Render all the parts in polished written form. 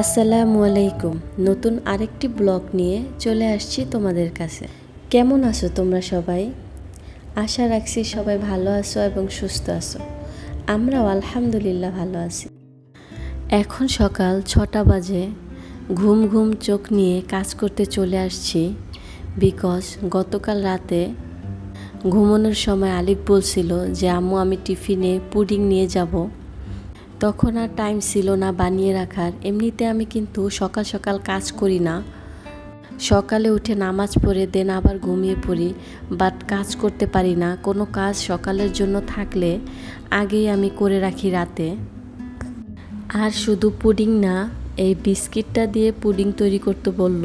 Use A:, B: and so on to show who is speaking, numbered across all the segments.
A: আসসালামু আলাইকুম। নতুন আরেকটি ব্লগ নিয়ে চলে আসছি তোমাদের কাছে। কেমন আছো তোমরা সবাই? আশা রাখছি সবাই ভালো আছো এবং সুস্থ আছো। আমরাও আলহামদুলিল্লাহ ভালো আছি। এখন সকাল 6টা বাজে। ঘুম ঘুম চোখ নিয়ে কাজ করতে চলে আসছি, বিকজ গতকাল রাতে ঘুমানোর সময় আলিফ বলছিল যে আম্মু আমি টিফিনে পুডিং নিয়ে যাব। তখন আর টাইম ছিল না বানিয়ে রাখার। এমনিতে আমি কিন্তু সকাল সকাল কাজ করি না, সকালে উঠে নামাজ পড়ে দেন আবার ঘুমিয়ে পড়ি, বাট কাজ করতে পারি না। কোনো কাজ সকালের জন্য থাকলে আগেই আমি করে রাখি রাতে। আর শুধু পুডিং না, এই বিস্কিটটা দিয়ে পুডিং তৈরি করতে বলল।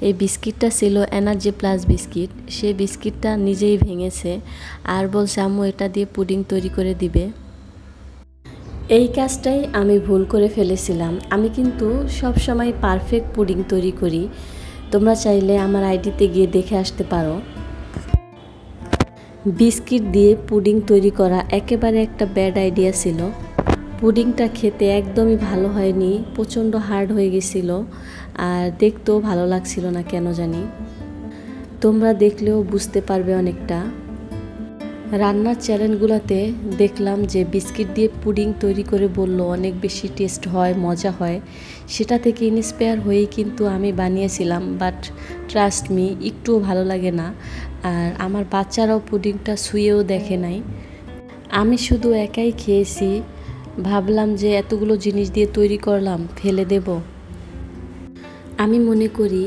A: এই বিস্কিটটা ছিল এনার্জি প্লাস বিস্কিট। সে বিস্কিটটা নিজেই ভেঙেছে আর বলছে আম্মু এটা দিয়ে পুডিং তৈরি করে দিবে। এই কাজটাই আমি ভুল করে ফেলেছিলাম। আমি কিন্তু সব সময় পারফেক্ট পুডিং তৈরি করি। তোমরা চাইলে আমার আইডিতে গিয়ে দেখে আসতে পারো। বিস্কিট দিয়ে পুডিং তৈরি করা একেবারে একটা ব্যাড আইডিয়া ছিল। পুডিংটা খেতে একদমই ভালো হয়নি, প্রচণ্ড হার্ড হয়ে গেছিল আর দেখতেও ভালো লাগছিল না কেন জানি। তোমরা দেখলেও বুঝতে পারবে অনেকটা। রান্নার চ্যানেলগুলোতে দেখলাম যে বিস্কিট দিয়ে পুডিং তৈরি করে বলল অনেক বেশি টেস্ট হয়, মজা হয়। সেটা থেকে ইন্সপায়ার হয়েই কিন্তু আমি বানিয়েছিলাম, বাট ট্রাস্ট মি একটুও ভালো লাগে না। আর আমার বাচ্চারাও পুডিংটা ছুঁয়েও দেখে নাই। আমি শুধু একাই খেয়েছি। ভাবলাম যে এতগুলো জিনিস দিয়ে তৈরি করলাম, ফেলে দেব। আমি মনে করি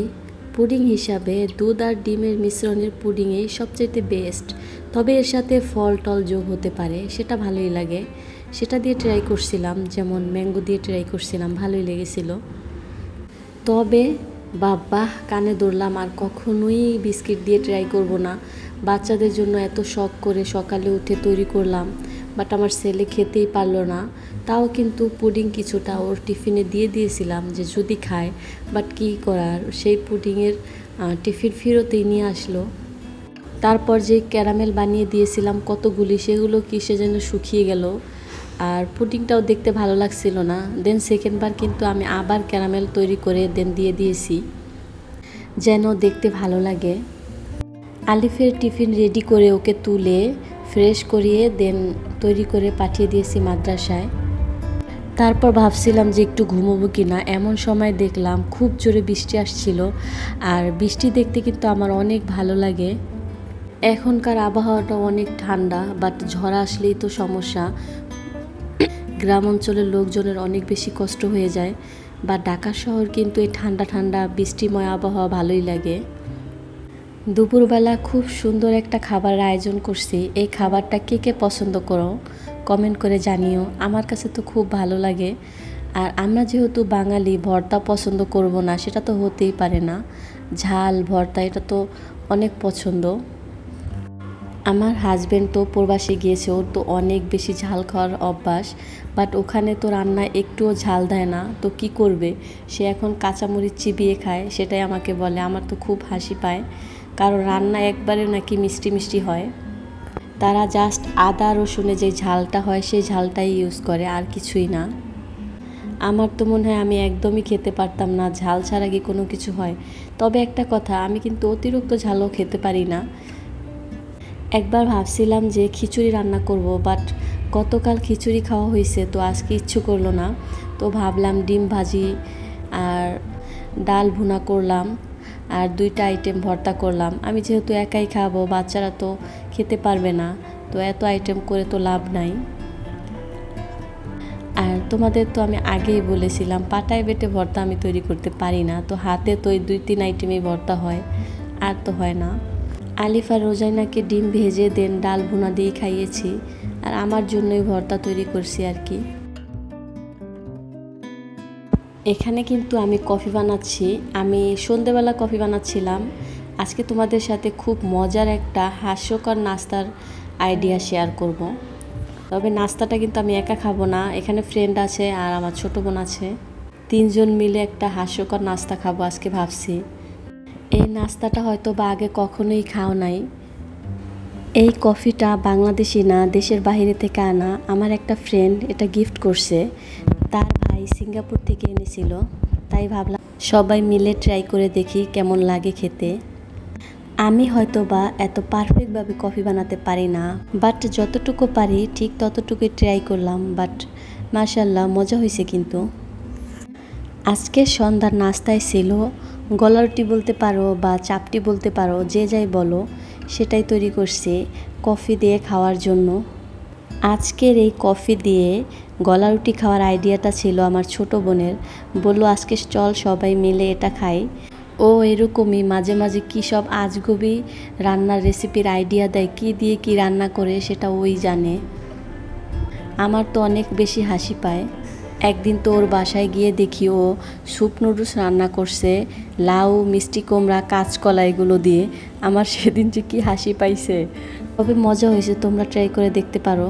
A: পুডিং হিসাবে দুধ আর ডিমের মিশ্রণের পুডিংই সবচেয়ে বেস্ট। তবে এর সাথে ফল টল যোগ হতে পারে, সেটা ভালোই লাগে। সেটা দিয়ে ট্রাই করছিলাম, যেমন ম্যাঙ্গো দিয়ে ট্রাই করছিলাম, ভালোই লেগেছিল। তবে বাবা কানে ধরলাম আর কখনোই বিস্কিট দিয়ে ট্রাই করব না। বাচ্চাদের জন্য এত শখ করে সকালে উঠে তৈরি করলাম, বাট আমার ছেলে খেতেই পারলো না। তাও কিন্তু পুডিং কিছুটা ওর টিফিনে দিয়ে দিয়েছিলাম যে যদি খায়, বাট কী করার, সেই পুডিংয়ের টিফিন ফেরতেই নিয়ে আসলো। তারপর যে ক্যারামেল বানিয়ে দিয়েছিলাম কতগুলি, সেগুলো কিসে যেন শুকিয়ে গেল আর পুডিংটাও দেখতে ভালো লাগছিল না। দেন সেকেন্ডবার কিন্তু আমি আবার ক্যারামেল তৈরি করে দেন দিয়ে দিয়েছি, যেন দেখতে ভালো লাগে। আলিফের টিফিন রেডি করে ওকে তুলে ফ্রেশ করিয়ে দেন তৈরি করে পাঠিয়ে দিয়েছি মাদ্রাসায়। তারপর ভাবছিলাম যে একটু ঘুমোবো কি না, এমন সময় দেখলাম খুব জোরে বৃষ্টি আসছিল। আর বৃষ্টি দেখতে কিন্তু আমার অনেক ভালো লাগে। এখনকার আবহাওয়াটা অনেক ঠান্ডা, বাট ঝড় আসলেই তো সমস্যা। গ্রাম অঞ্চলের লোকজনের অনেক বেশি কষ্ট হয়ে যায়। বা ঢাকা শহর কিন্তু এই ঠান্ডা ঠান্ডা বৃষ্টিময় আবহাওয়া ভালোই লাগে। দুপুরবেলা খুব সুন্দর একটা খাবারের আয়োজন করছি। এই খাবারটা কে কে পছন্দ করো কমেন্ট করে জানিও। আমার কাছে তো খুব ভালো লাগে। আর আমরা যেহেতু বাঙালি, ভর্তা পছন্দ করব না সেটা তো হতেই পারে না। ঝাল ভর্তা এটা তো অনেক পছন্দ। আমার হাজব্যান্ড তো প্রবাসে গিয়েছে, ওর তো অনেক বেশি ঝাল খাওয়ার অভ্যাস, বাট ওখানে তো রান্নায় একটুও ঝাল দেয় না, তো কি করবে, সে এখন কাঁচামরিচ চিবিয়ে খায়। সেটাই আমাকে বলে, আমার তো খুব হাসি পায়, কারণ রান্না একবারে নাকি মিষ্টি মিষ্টি হয়। তারা জাস্ট আদা রসুনে যে ঝালটা হয় সেই ঝালটাই ইউজ করে, আর কিছুই না। আমার তো মনে হয় আমি একদমই খেতে পারতাম না, ঝাল ছাড়া কি কোনো কিছু হয়। তবে একটা কথা, আমি কিন্তু অতিরিক্ত ঝালও খেতে পারি না। একবার ভাবছিলাম যে খিচুড়ি রান্না করব, বাট গতকাল খিচুড়ি খাওয়া হয়েছে, তো আজকে ইচ্ছু করলো না। তো ভাবলাম ডিম ভাজি আর ডাল ভুনা করলাম আর 2টা আইটেম ভর্তা করলাম। আমি যেহেতু একাই খাবো, বাচ্চারা তো খেতে পারবে না, তো এত আইটেম করে তো লাভ নাই। আর তোমাদের তো আমি আগেই বলেছিলাম পাটায় বেটে ভর্তা আমি তৈরি করতে পারি না, তো হাতে তো এই 2-3 আইটেমই ভর্তা হয়, আর তো হয় না। আলিফ আর রোজাইনাকে ডিম ভেজে দেন ডাল ভুনা দিয়ে খাইয়েছি, আর আমার জন্যই ভর্তা তৈরি করছি আর কি। এখানে কিন্তু আমি কফি বানাচ্ছি। আমি সন্ধেবেলা কফি বানাচ্ছিলাম। আজকে তোমাদের সাথে খুব মজার একটা হাস্যকর নাস্তার আইডিয়া শেয়ার করব। তবে নাস্তাটা কিন্তু আমি একা খাবো না, এখানে ফ্রেন্ড আছে আর আমার ছোটো বোন আছে। 3 জন মিলে একটা হাস্যকর নাস্তা খাবো আজকে ভাবছি। এই নাস্তাটা হয়তো বা আগে কখনোই খাও নাই। এই কফিটা বাংলাদেশি না, দেশের বাইরে থেকে আনা। আমার একটা ফ্রেন্ড এটা গিফট করছে, তার ভাই সিঙ্গাপুর থেকে এনেছিল। তাই ভাবলাম সবাই মিলে ট্রাই করে দেখি কেমন লাগে খেতে। আমি হয়তো বা এত পারফেক্টভাবে কফি বানাতে পারি না, বাট যতটুকু পারি ঠিক ততটুকুই ট্রাই করলাম। বাট মাশাআল্লাহ মজা হয়েছে। কিন্তু আজকে সন্ধ্যার নাস্তায় ছিল গলা রুটি বলতে পারো বা চাপটি বলতে পারো, যে যাই বলো, সেটাই তৈরি করছি কফি দিয়ে খাওয়ার জন্য। আজকের এই কফি দিয়ে গলা রুটি খাওয়ার আইডিয়াটা ছিল আমার ছোট বোনের। বলল আজকে চল সবাই মিলে এটা খাই। ও এরকমই মাঝে মাঝে কী সব আজগুবি রান্নার রেসিপির আইডিয়া দেয়, কী দিয়ে কী রান্না করে সেটা ওই জানে। আমার তো অনেক বেশি হাসি পায়। একদিন তো ওর বাসায় গিয়ে দেখি ও স্যুপ নুডলস রান্না করছে লাউ, মিষ্টি কুমড়া, কাঁচকলা এগুলো দিয়ে। আমার সেদিন যে কী হাসি পাইছে। তবে মজা হয়েছে, তোমরা ট্রাই করে দেখতে পারো।